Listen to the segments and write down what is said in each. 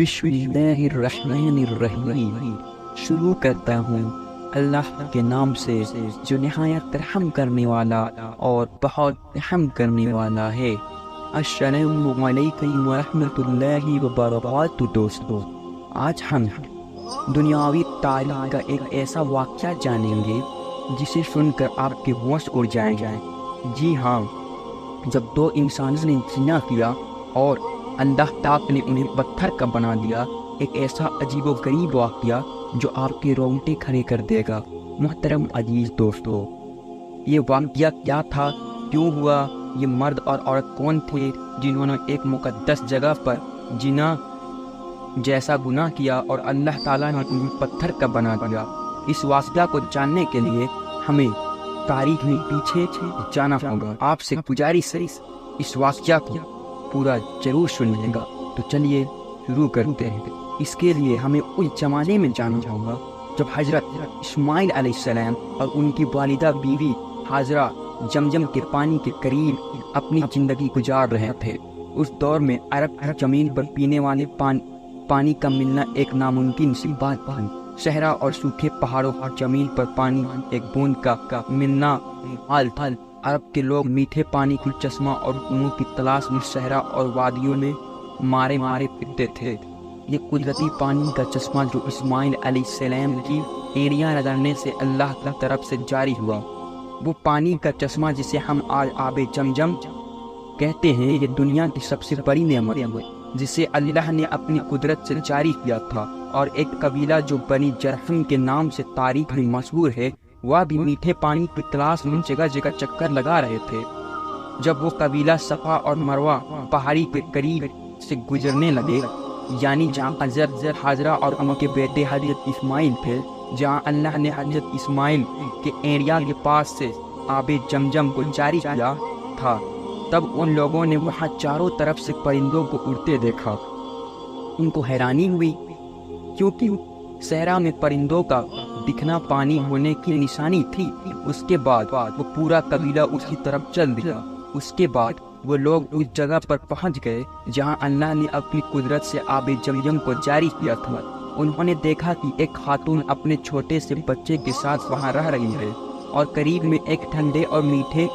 بسم اللہ الرحمن الرحیم۔ شروع کرتا ہوں اللہ کے نام سے جو نہایت رحم کرنے والا اور بہت رحم کرنے والا ہے۔ السلام علیکم ورحمۃ اللہ وبرکاتہ۔ دوستو، آج ہم دنیاوی تاریخ کا ایک ایسا واقعہ جانیں گے جسے سن کر آپ کے ہوش اڑ جائیں گے۔ جی ہاں، جب دو انسانوں نے زنا کیا اور اللہ تعالیٰ نے انہیں پتھر کا بنا دیا، ایک ایسا عجیب و غریب واقعہ جو آپ کے رونگٹے کھڑے کر دے گا۔ محترم عزیز دوستو، یہ واقعہ کیا تھا، کیوں ہوا، یہ مرد اور عورت کون تھے جنہوں نے ایک مقدس جگہ پر زنا جیسا گناہ کیا اور اللہ تعالیٰ نے انہیں پتھر کا بنا دیا؟ اس واقعہ کو جاننے کے لیے ہمیں تاریخ میں پیچھے جانا ہوگا۔ آپ سے گزارش ہے اس واقعہ کو پورا ضرور سنیے گا۔ تو چلیے شروع کرتے ہیں۔ اس کے لیے ہمیں اس زمانے میں جانا ہوگا جب حضرت اسماعیل علیہ السلام اور ان کی والدہ بیوی ہاجرہ زمزم کے پانی کے قریب اپنی زندگی گزار رہے تھے۔ اس دور میں عرب زمین پر پینے والے پانی کا ملنا ایک ناممکن سی بات تھی۔ صحرا اور سوکھے پہاڑوں اور زمین پر پانی ایک بوند کا ملنا حال تھا۔ عرب کے لوگ میٹھے پانی کی چشمہ اور کنویں کی تلاش میں صحرا اور وادیوں میں مارے پھرتے تھے۔ یہ قدرتی پانی کا چشمہ جو اسماعیل علیہ السلام کی ایڑیاں رگڑنے سے اللہ کی طرف سے جاری ہوا، وہ پانی کا چشمہ جسے ہم آج آب زمزم کہتے ہیں، یہ دنیا کی سب سے بڑی نعمت ہے جسے اللہ نے اپنی قدرت سے جاری کیا تھا۔ اور ایک قبیلہ جو بنی جرحم کے نام سے تاریخ میں مشہور ہے، وہ بھی میٹھے پانی کی تلاش میں جگہ جگہ چکر لگا رہے تھے۔ جب وہ قبیلہ صفا اور مروہ پہاڑی کے قریب سے گزرنے لگے، یعنی جہاں حضرت ہاجرہ اور ان کے بیٹے حضرت اسماعیل تھے، جہاں اللہ نے حضرت اسماعیل کے ایڑیا کے پاس سے آب زمزم کو جاری کیا تھا، تب ان لوگوں نے وہاں چاروں طرف سے پرندوں کو اڑتے دیکھا۔ ان کو حیرانی ہوئی، کیونکہ صحرا میں پرندوں کا دکھنا پانی ہونے کی نشانی تھی۔ اس کے بعد وہ پورا قبیلہ اس کی طرف چل دیا۔ اس کے بعد وہ لوگ اس جگہ پر پہنچ گئے جہاں اللہ نے اپنی قدرت سے آب زمزم کو جاری کیا تھا۔ انہوں نے دیکھا کہ ایک خاتون اپنے چھوٹے سے بچے کے ساتھ وہاں رہ رہی ہے اور قریب میں ایک ٹھنڈے اور میٹھے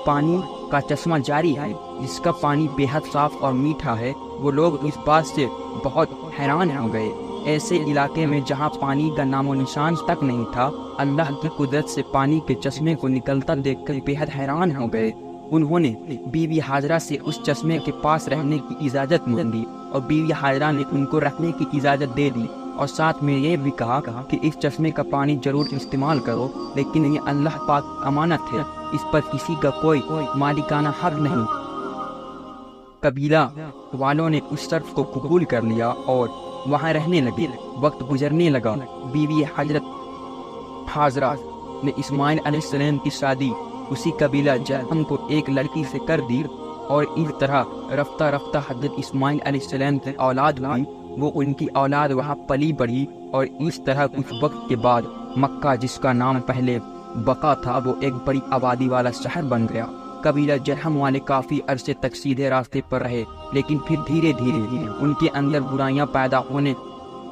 پانی کا چشمہ جاری ہے جس کا پانی بے حد صاف اور میٹھا ہے۔ وہ لوگ اس بات سے بہت حیران ہو گئے۔ ایسے علاقے میں جہاں پانی کا نام و نشان تک نہیں تھا، اللہ کی قدرت سے پانی کے چشمے کو نکلتا دیکھ کر بے حد حیران ہو گئے۔ انہوں نے بیوی ہاجرہ سے اس چشمے کے پاس رہنے کی اجازت مانگی اور بیوی ہاجرہ نے ان کو رکھنے کی اجازت دے دی، اور ساتھ میں یہ بھی کہا کہ اس چشمے کا پانی ضرور استعمال کرو، لیکن یہ اللہ پاک امانت ہے، اس پر کسی کا کوئی مالکانہ حق نہیں۔ قبیلہ والوں نے اس شرط کو قبول کر لیا اور وہاں رہنے لگے۔ وقت گزرنے لگا۔ بیوی حضرت ہاجرہ نے اسماعیل علیہ السلام کی شادی اسی قبیلہ جرحم کو ایک لڑکی سے کر دی، اور اس طرح رفتہ رفتہ حضرت اسماعیل علیہ السلام کی اولاد ہوئی۔ وہ ان کی اولاد وہاں پلی بڑھی، اور اس طرح کچھ وقت کے بعد مکہ، جس کا نام پہلے بقا تھا، وہ ایک بڑی آبادی والا شہر بن گیا۔ قبیلہ جرحم والے کافی عرصے تک سیدھے راستے پر رہے، لیکن پھر دھیرے دھیرے ان کے اندر برائیاں پیدا ہونے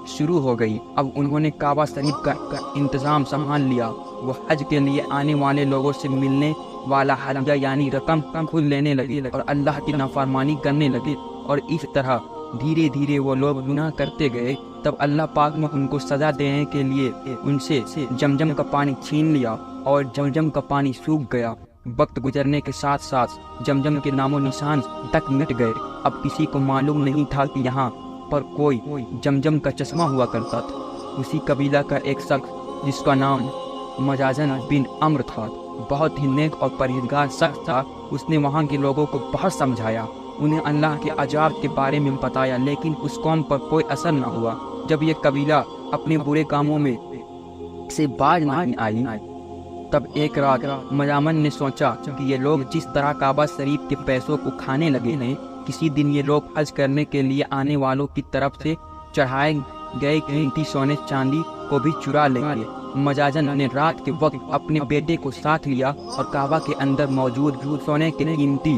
شروع ہو گئی۔ اب انہوں نے کعبہ شریف کا انتظام سنبھال لیا۔ وہ حج کے لیے آنے والے لوگوں سے ملنے والا حلقہ یعنی رقم خود لینے لگے اور اللہ کی نافرمانی کرنے لگے، اور اس طرح دھیرے دھیرے وہ لوگ گناہ کرتے گئے۔ تب اللہ پاک نے ان کو سزا دینے کے لیے ان سے زمزم کا پانی چھین لیا اور زمزم کا پانی سوکھ گیا۔ وقت گزرنے کے ساتھ ساتھ زمزم کے نام و نشان تک مٹ گئے۔ اب کسی کو معلوم نہیں تھا کہ یہاں پر کوئی زمزم کا چشمہ ہوا کرتا تھا۔ اسی قبیلہ کا ایک شخص جس کا نام مجازن بن عمر تھا، بہت ہی نیک اور پرہیزگار شخص تھا۔ اس نے وہاں کے لوگوں کو بہت سمجھایا، انہیں اللہ کے عذاب کے بارے میں بتایا، لیکن اس قوم پر کوئی اثر نہ ہوا۔ جب یہ قبیلہ اپنے برے کاموں میں سے باز نہیں آئی، تب ایک رات مجامن نے سوچا کہ یہ لوگ جس طرح کعبہ شریف کے پیسوں کو کھانے لگے ہیں، کسی دن یہ لوگ حج کرنے کے لیے آنے والوں کی طرف سے چڑھائے گئے قیمتی سونے چاندی کو بھی چرا لیں گے۔ مجاجن نے رات کے وقت اپنے بیٹے کو ساتھ لیا اور کعبہ کے اندر موجود سونے کے قیمتی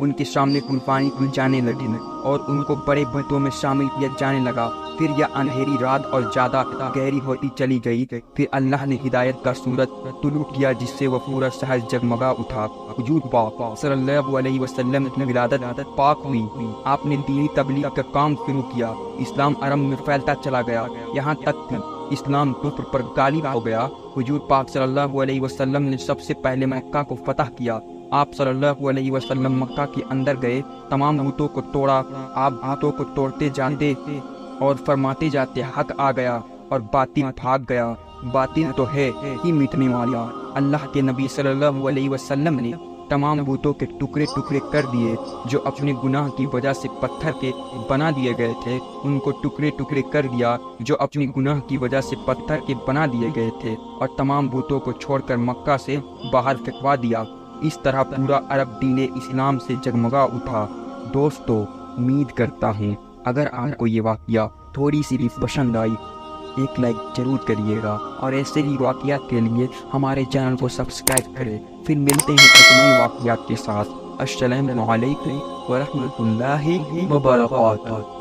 ان کے سامنے قربانی کی جانے لگی اور ان کو بڑے بھوتوں میں شامل کیا جانے لگا۔ پھر یہ اندھیری رات اور زیادہ گہری ہوتی چلی گئی۔ پھر اللہ نے ہدایت کا سورج طلوع کیا جس سے وہ پورا شہر جگمگا اٹھا۔ حضور پاک صلی اللہ علیہ وسلم کی ولادت پاک ہوئی۔ آپ نے دینی تبلیغ کا کام شروع کیا۔ اسلام عرب میں پھیلتا چلا گیا، یہاں تک کہ اسلام کفر پر غالب ہو گیا۔ حضور پاک صلی اللہ علیہ وسلم نے سب سے پہلے مکہ کو فتح کیا۔ آپ صلی اللہ علیہ وسلم مکہ کے اندر گئے، تمام بتوں کو توڑا۔ آپ بتوں کو توڑتے جاتے اور فرماتے جاتے حق آ گیا اور باطل بھاگ گیا۔ باطل تو ہے ہی مٹنے والا۔ اللہ کے نبی صلی اللہ علیہ وسلم نے تمام بتوں کے ٹکڑے ٹکڑے کر دیے جو اپنے گناہ کی وجہ سے پتھر کے بنا دیے گئے تھے، ان کو ٹکڑے ٹکڑے کر دیا جو اپنے گناہ کی وجہ سے پتھر کے بنا دیے گئے تھے، اور تمام بتوں کو چھوڑ کر مکہ سے باہر پھینکوا دیا۔ اس طرح پورا عرب دین اسلام سے جگمگا اٹھا۔ دوستو، امید کرتا ہوں اگر آپ کو یہ واقعہ تھوڑی سی بھی پسند آئی، ایک لائک ضرور کریے گا، اور ایسے ہی واقعات کے لیے ہمارے چینل کو سبسکرائب کریں۔ پھر ملتے ہیں ایک نئے واقعات کے ساتھ۔ السلام علیکم ورحمۃ اللہ وبرکاتہ۔